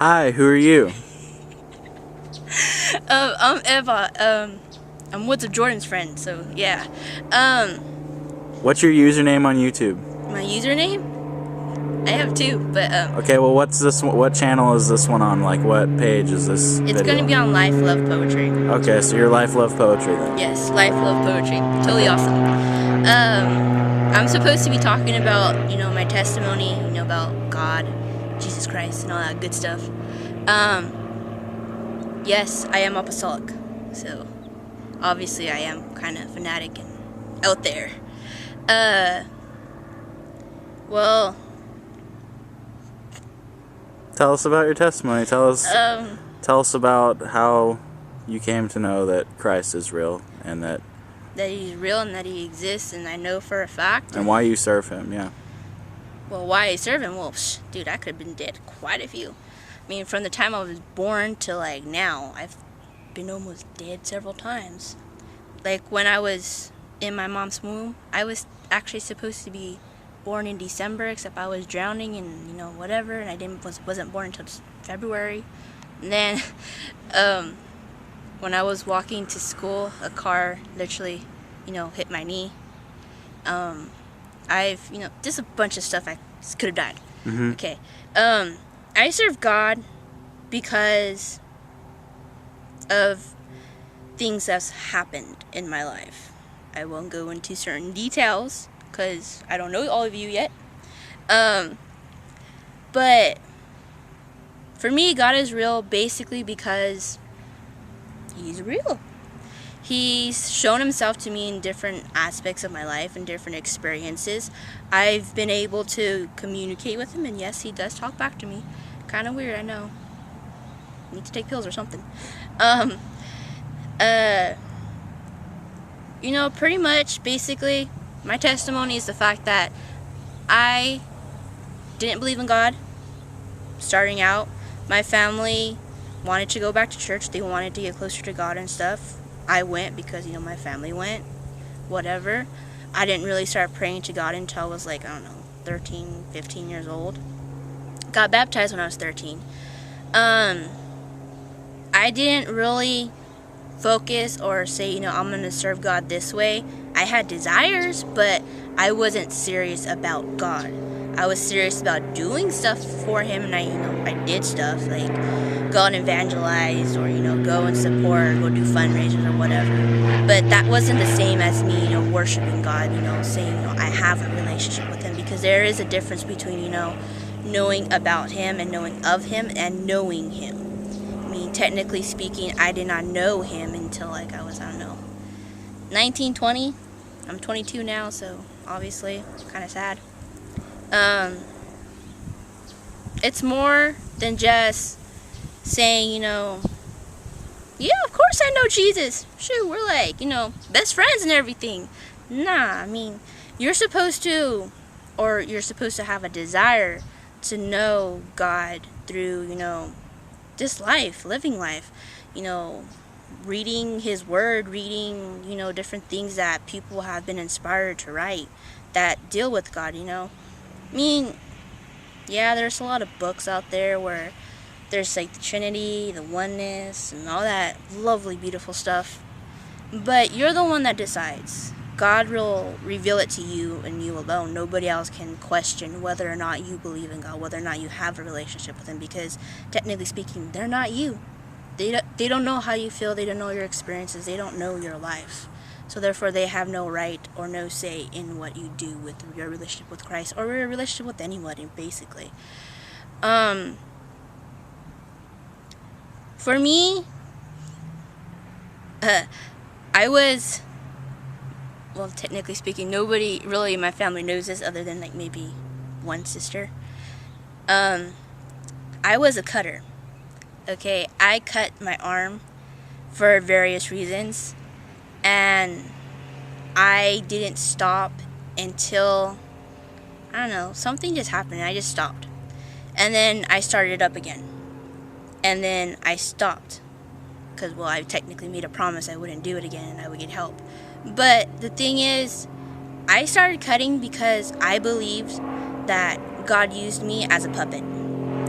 Hi, who are you? I'm Eva. I'm Woods of Jordan's friend, so yeah. What's your username on YouTube? My username? I have two, but Okay, well, what's this? What channel is this one on? Like, what page is this it's video gonna be on Life Love Poetry. Okay, so your life, love, poetry then. Yes, Life Love Poetry. Totally awesome. I'm supposed to be talking about, my testimony, about God, Jesus Christ, and all that good stuff. Yes, I am apostolic, so obviously I am kind of fanatic and out there. Well, Tell us about your testimony. Tell us about how you came to know that Christ is real and that he's real and that he exists, and I know for a fact. and why you serve him. Yeah. Well, why I serve him? Well, dude, I could have been dead quite a few. I mean, from the time I was born to like now, I've been almost dead several times. Like when I was in my mom's womb, I was actually supposed to be born in December, except I was drowning and whatever, and I wasn't born until February. And then when I was walking to school, a car literally hit my knee. I've just a bunch of stuff I could have died. Mm-hmm. Okay. I serve God because of things that's happened in my life. I won't go into certain details because I don't know all of you yet. But for me, God is real basically because he's real. He's shown himself to me in different aspects of my life and different experiences. I've been able to communicate with him, and yes, he does talk back to me. Kind of weird, I know. Need to take pills or something. Pretty much, basically, my testimony is the fact that I didn't believe in God starting out. My family wanted to go back to church. They wanted to get closer to God and stuff. I went because, my family went. Whatever. I didn't really start praying to God until I was 13, 15 years old. Got baptized when I was 13. I didn't really focus or say, I'm going to serve God this way. I had desires, but I wasn't serious about God. I was serious about doing stuff for him, and I did stuff like go and evangelize or go and support, go do fundraisers or whatever. But that wasn't the same as me worshiping God, saying I have a relationship with him, because there is a difference between knowing about him and knowing of him and knowing him. I mean, technically speaking, I did not know him until I was 19, 20. I'm 22 now, so obviously kind of sad. It's more than just saying, yeah, of course I know Jesus. Shoot, we're best friends and everything. Nah, I mean, you're supposed to have a desire to know God through, just life, living life, reading his word, reading, different things that people have been inspired to write that deal with God, I mean, yeah, there's a lot of books out there where there's the Trinity, the oneness, and all that lovely, beautiful stuff. But you're the one that decides. God will reveal it to you and you alone. Nobody else can question whether or not you believe in God, whether or not you have a relationship with him, because technically speaking, they're not you. They don't know how you feel. They don't know your experiences. They don't know your life. So therefore, they have no right or no say in what you do with your relationship with Christ or your relationship with anybody, basically. For me, I was, well, technically speaking, nobody really in my family knows this other than maybe one sister. I was a cutter. Okay, I cut my arm for various reasons. And I didn't stop until, I don't know, something just happened and I just stopped. And then I started it up again. And then I stopped. Because, I technically made a promise I wouldn't do it again and I would get help. But the thing is, I started cutting because I believed that God used me as a puppet.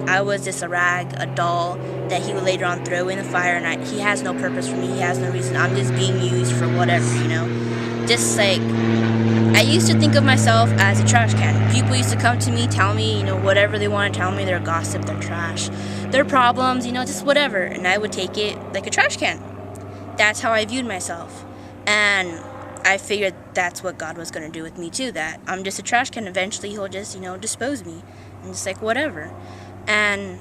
I was just a rag, a doll that he would later on throw in the fire, and he has no purpose for me, he has no reason, I'm just being used for whatever, just like, I used to think of myself as a trash can. People used to come to me, tell me, whatever they want to tell me, their gossip, their trash, their problems, just whatever, and I would take it like a trash can. That's how I viewed myself, and I figured that's what God was going to do with me too, that I'm just a trash can. Eventually he'll just, dispose me, and just like whatever. And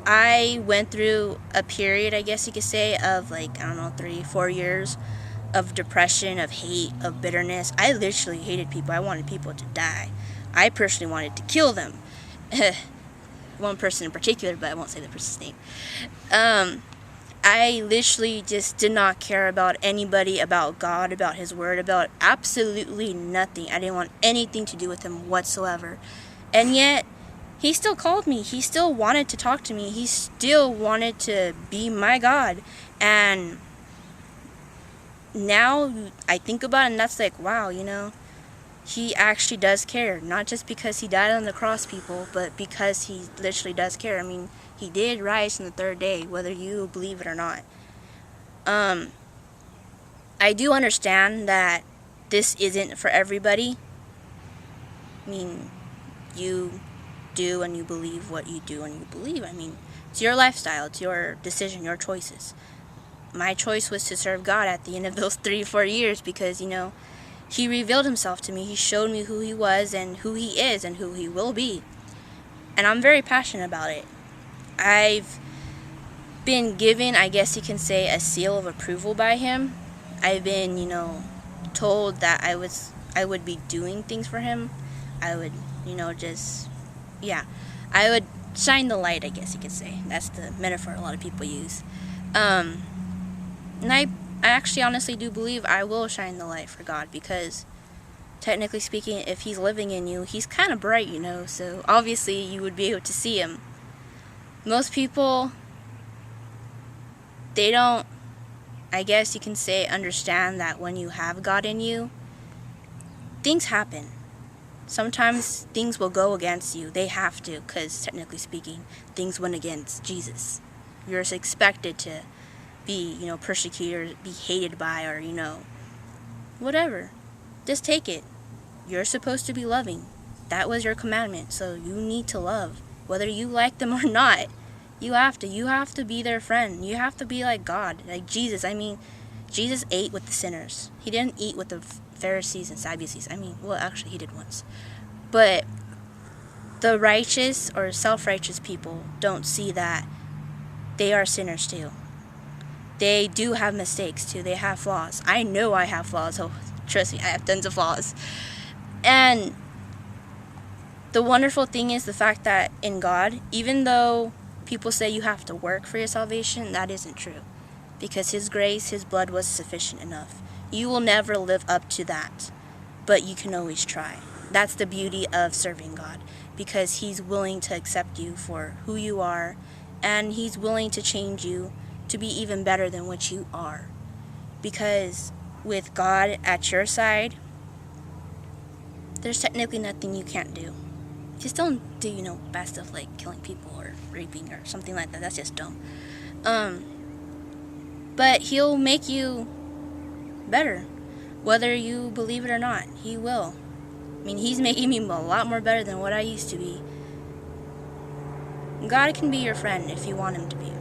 I went through a period, I guess you could say, of 3-4 years of depression, of hate, of bitterness. I literally hated people. I wanted people to die. I personally wanted to kill them. One person in particular, but I won't say the person's name. I literally just did not care about anybody, about God, about His Word, about absolutely nothing. I didn't want anything to do with Him whatsoever. And yet, He still called me. He still wanted to talk to me. He still wanted to be my God. And now I think about it, and that's like, wow, He actually does care. Not just because He died on the cross, people, but because He literally does care. I mean, He did rise on the third day, whether you believe it or not. I do understand that this isn't for everybody. I mean, you do and you believe what you do and you believe. I mean, it's your lifestyle, it's your decision, your choices. My choice was to serve God at the end of those 3-4 years because, He revealed Himself to me. He showed me who He was and who He is and who He will be. And I'm very passionate about it. I've been given, I guess you can say, a seal of approval by Him. I've been, told that I would be doing things for Him. I would, I would shine the light, I guess you could say. That's the metaphor a lot of people use. And I actually honestly do believe I will shine the light for God because technically speaking, if He's living in you, He's kind of bright, so obviously you would be able to see Him. Most people, they don't, I guess you can say, understand that when you have God in you, things happen. Sometimes things will go against you. They have to, because technically speaking, things went against Jesus. You're expected to be, persecuted or be hated by or, whatever. Just take it. You're supposed to be loving. That was your commandment, so you need to love. Whether you like them or not, you have to. You have to be their friend. You have to be like God, like Jesus. I mean, Jesus ate with the sinners. He didn't eat with the Pharisees and Sadducees. Actually, He did once. But the righteous or self-righteous people don't see that they are sinners too. They do have mistakes too. They have flaws. I know I have flaws. Oh, trust me, I have tons of flaws. And the wonderful thing is the fact that in God, even though people say you have to work for your salvation, that isn't true. Because His grace, His blood was sufficient enough. You will never live up to that, but you can always try. That's the beauty of serving God, because He's willing to accept you for who you are, and He's willing to change you to be even better than what you are. Because with God at your side, there's technically nothing you can't do. Just don't do, bad stuff like killing people or raping or something like that. That's just dumb. But He'll make you better, whether you believe it or not. He will. He's making me a lot more better than what I used to be. God can be your friend if you want Him to be.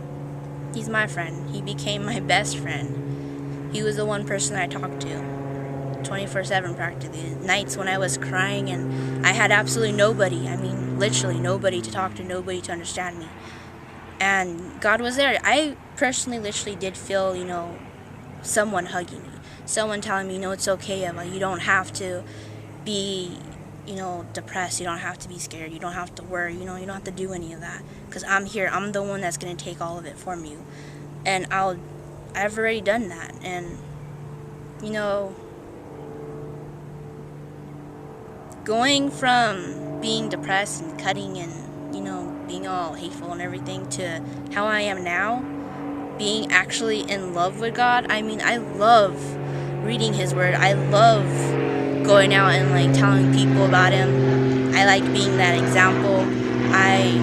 He's my friend. He became my best friend. He was the one person I talked to 24/7 practically. Nights when I was crying and I had absolutely nobody, literally nobody to talk to, nobody to understand me. And God was there. I personally literally did feel, someone hugging me. Someone telling me, it's okay, Emma. You don't have to be, depressed. You don't have to be scared. You don't have to worry. You don't have to do any of that. Because I'm here. I'm the one that's going to take all of it from you. And I've already done that. And, going from being depressed and cutting and, being all hateful and everything to how I am now, being actually in love with God. I love reading His Word. I love going out and telling people about Him. I like being that example. I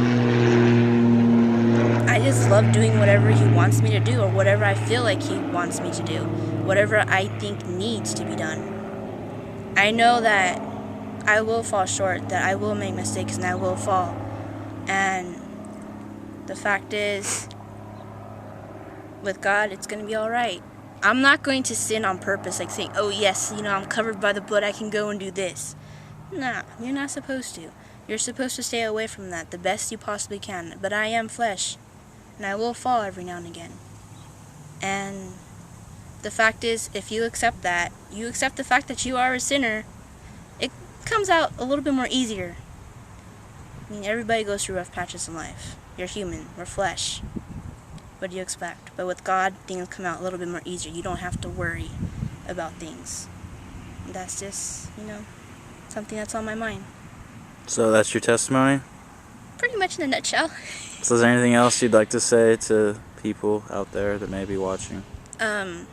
just love doing whatever he wants me to do, or whatever I feel like he wants me to do, whatever I think needs to be done. I know that I will fall short, that I will make mistakes, and I will fall. And the fact is, with God, it's going to be alright. I'm not going to sin on purpose, like saying, oh yes, I'm covered by the blood, I can go and do this. Nah, you're not supposed to. You're supposed to stay away from that the best you possibly can. But I am flesh, and I will fall every now and again. And the fact is, if you accept that, you accept the fact that you are a sinner, it comes out a little bit more easier. I mean, everybody goes through rough patches in life. You're human, we're flesh. What do you expect? But with God, things come out a little bit more easier. You don't have to worry about things. And that's just, something that's on my mind. So that's your testimony? Pretty much in a nutshell. So is there anything else you'd like to say to people out there that may be watching? I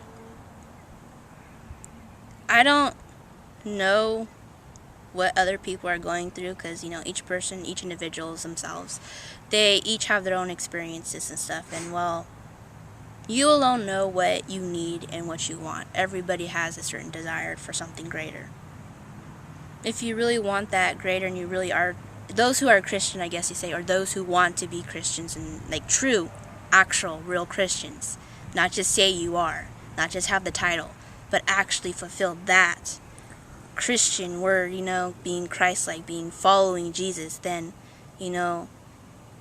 don't know what other people are going through, because each person, each individual is themselves. They each have their own experiences and stuff, and well, you alone know what you need and what you want. Everybody has a certain desire for something greater. If you really want that greater, and you really are, those who are Christian, I guess you say, or those who want to be Christians, and like true, actual, real Christians, not just say you are, not just have the title, but actually fulfill that Christian word, being Christ-like, being following Jesus, then,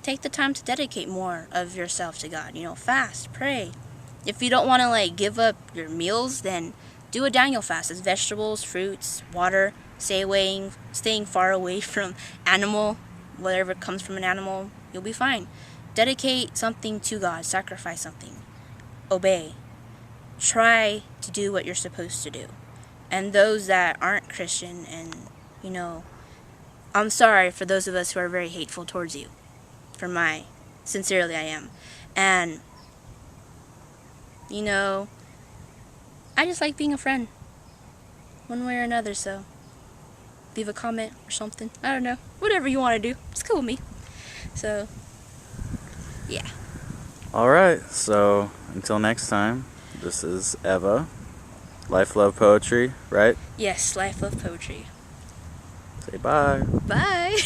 take the time to dedicate more of yourself to God. Fast, pray. If you don't want to give up your meals, then do a Daniel fast. It's vegetables, fruits, water, staying far away from animal, whatever comes from an animal, you'll be fine. Dedicate something to God, sacrifice something, obey. Try to do what you're supposed to do. And those that aren't Christian, and I'm sorry for those of us who are very hateful towards you. Sincerely I am. And I just like being a friend, one way or another. So leave a comment or something, I don't know, whatever you want to do, it's cool with me. So yeah. Alright, so until next time, this is Eva, Life Love Poetry, right? Yes, Life Love Poetry. Say bye. Bye.